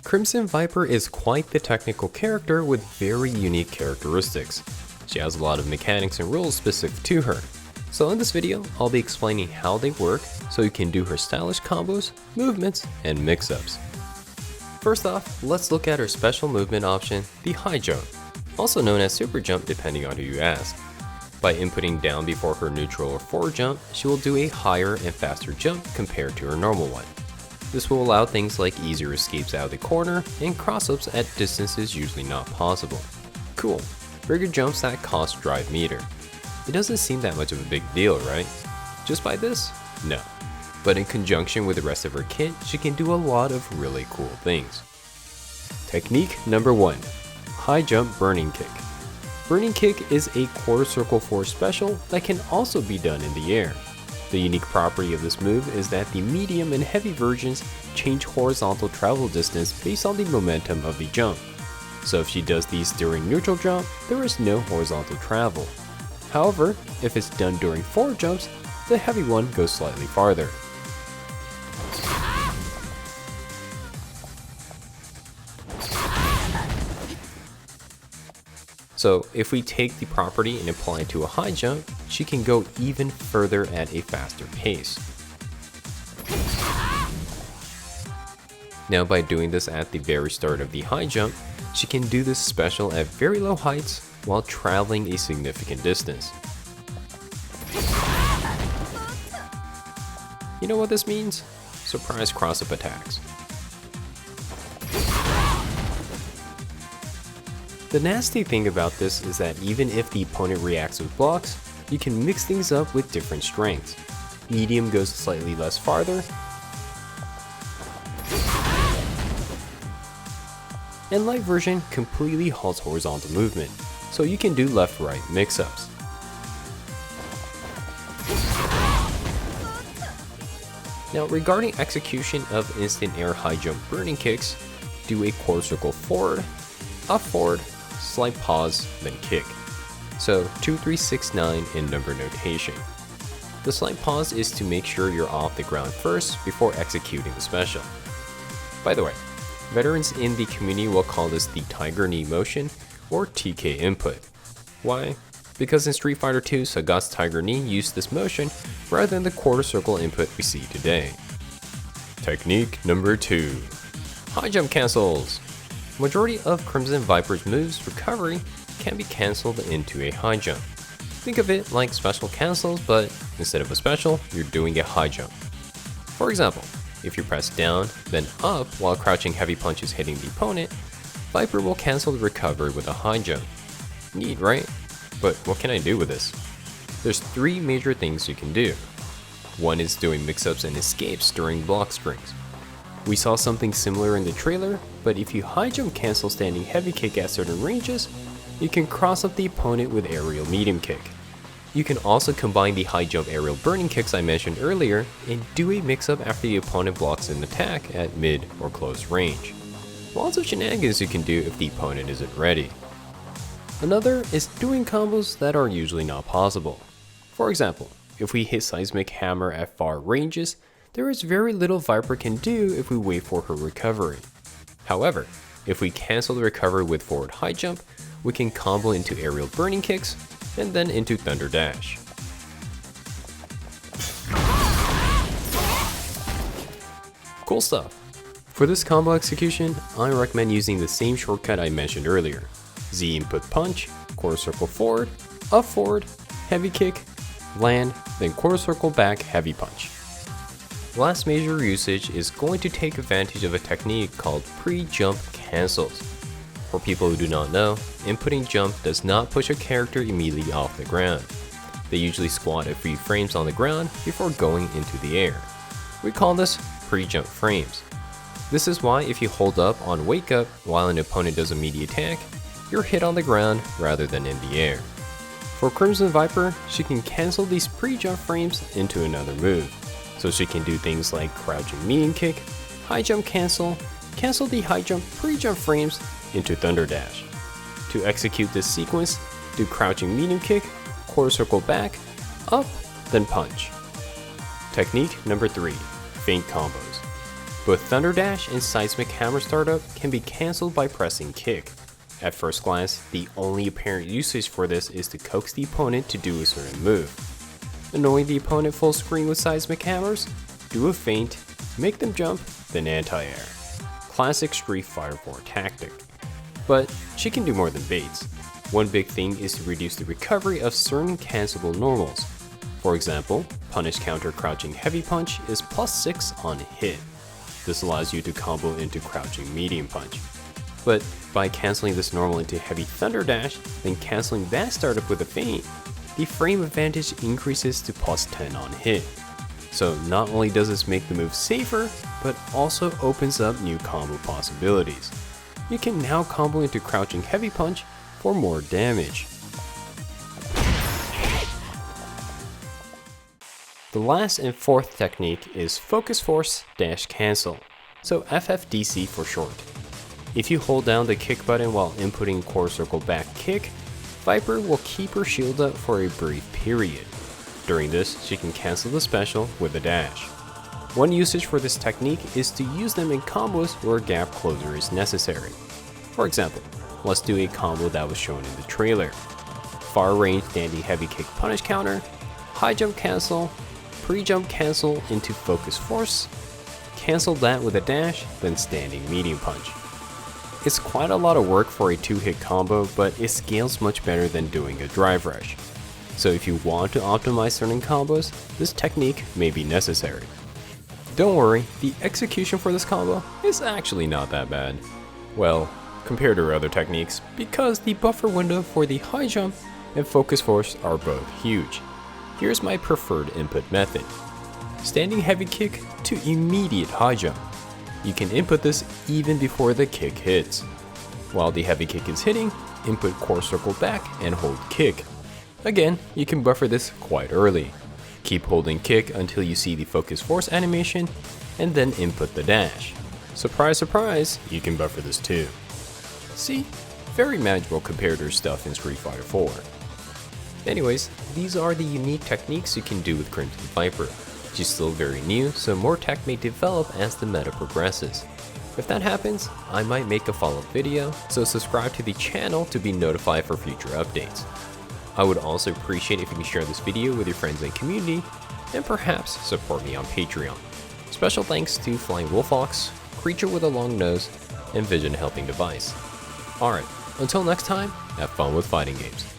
Crimson Viper is quite the technical character with very unique characteristics. She has a lot of mechanics and rules specific to her. So in this video, I'll be explaining how they work so you can do her stylish combos, movements, and mix-ups. First off, let's look at her special movement option, the high jump, also known as super jump depending on who you ask. By inputting down before her neutral or forward jump, she will do a higher and faster jump compared to her normal one. This will allow things like easier escapes out of the corner and cross-ups at distances usually not possible. Cool, bigger jumps that cost drive meter. It doesn't seem that much of a big deal, right? Just by this? No. But in conjunction with the rest of her kit, she can do a lot of really cool things. Technique number 1. High jump burning kick. Burning kick is a quarter circle forward special that can also be done in the air. The unique property of this move is that the medium and heavy versions change horizontal travel distance based on the momentum of the jump. So if she does these during neutral jump, there is no horizontal travel. However, if it's done during forward jumps, the heavy one goes slightly farther. So if we take the property and apply it to a high jump, she can go even further at a faster pace. Now by doing this at the very start of the high jump, she can do this special at very low heights while traveling a significant distance. You know what this means? Surprise cross-up attacks. The nasty thing about this is that even if the opponent reacts with blocks, you can mix things up with different strengths. Medium goes slightly less farther, and light version completely halts horizontal movement, so you can do left-right mix-ups. Now regarding execution of instant air high jump burning kicks, do a quarter circle forward, up forward, slight pause, then kick. So 2, 3, 6, 9 in number notation. The slight pause is to make sure you're off the ground first before executing the special. By the way, veterans in the community will call this the Tiger Knee motion or TK input. Why? Because in Street Fighter 2, Sagat's Tiger Knee used this motion rather than the quarter circle input we see today. Technique number 2. High jump cancels. Majority of Crimson Viper's moves recovery can be cancelled into a high jump. Think of it like special cancels, but instead of a special, you're doing a high jump. For example, if you press down, then up while crouching heavy punches hitting the opponent, Viper will cancel the recovery with a high jump. Neat, right? But what can I do with this? There's 3 major things you can do. One is doing mix-ups and escapes during block strings. We saw something similar in the trailer, but if you high jump cancel standing heavy kick at certain ranges, you can cross up the opponent with aerial medium kick. You can also combine the high jump aerial burning kicks I mentioned earlier and do a mix up after the opponent blocks an attack at mid or close range. Lots of shenanigans you can do if the opponent isn't ready. Another is doing combos that are usually not possible. For example, if we hit seismic hammer at far ranges, there is very little Viper can do if we wait for her recovery. However, if we cancel the recovery with forward high jump, we can combo into aerial burning kicks and then into thunder dash. Cool stuff. For this combo execution, I recommend using the same shortcut I mentioned earlier. Z input punch, quarter circle forward, up forward, heavy kick, land, then quarter circle back heavy punch. Last major usage is going to take advantage of a technique called pre-jump cancels. For people who do not know, inputting jump does not push a character immediately off the ground. They usually squat a few frames on the ground before going into the air. We call this pre-jump frames. This is why if you hold up on wake up while an opponent does a melee attack, you're hit on the ground rather than in the air. For Crimson Viper, she can cancel these pre-jump frames into another move. So she can do things like crouching medium kick, high jump cancel the high jump pre-jump frames into thunder dash. To execute this sequence, do crouching medium kick, quarter circle back, up, then punch. Technique number 3, Feint Combos. Both Thunder Dash and Seismic Hammer Startup can be cancelled by pressing kick. At first glance, the only apparent usage for this is to coax the opponent to do a certain move. Annoying the opponent full screen with Seismic Hammers? Do a feint, make them jump, then anti-air. Classic Street Fighter 4 tactic. But she can do more than baits. One big thing is to reduce the recovery of certain cancelable normals. For example, punish counter crouching heavy punch is +6 on hit. This allows you to combo into crouching medium punch. But by cancelling this normal into heavy Thunder Dash, then cancelling that startup with a feint, the frame advantage increases to +10 on hit. So not only does this make the move safer, but also opens up new combo possibilities. You can now combo into crouching heavy punch for more damage. The last and fourth technique is Focus Force Dash Cancel, so FFDC for short. If you hold down the kick button while inputting Core Circle back kick, Viper will keep her shield up for a brief period. During this, she can cancel the special with a dash. One usage for this technique is to use them in combos where a gap closer is necessary. For example, let's do a combo that was shown in the trailer. Far range standing heavy kick punish counter, high jump cancel, pre-jump cancel into Focus Force, cancel that with a dash, then standing medium punch. It's quite a lot of work for a 2-hit combo, but it scales much better than doing a drive rush. So if you want to optimize certain combos, this technique may be necessary. Don't worry, the execution for this combo is actually not that bad. Well, compared to other techniques, because the buffer window for the high jump and Focus Force are both huge. Here's my preferred input method. Standing heavy kick to immediate high jump. You can input this even before the kick hits. While the heavy kick is hitting, input Core Circle back and hold kick. Again, you can buffer this quite early. Keep holding kick until you see the Focus Force animation, and then input the dash. Surprise, surprise, you can buffer this too. See? Very manageable compared to stuff in Street Fighter 4. Anyways, these are the unique techniques you can do with Crimson Viper. She's still very new, so more tech may develop as the meta progresses. If that happens, I might make a follow-up video, so subscribe to the channel to be notified for future updates. I would also appreciate if you can share this video with your friends and community, and perhaps support me on Patreon. Special thanks to Flying Wolfox, Creature with a Long Nose, and Vision Helping Device. Alright, until next time, have fun with fighting games.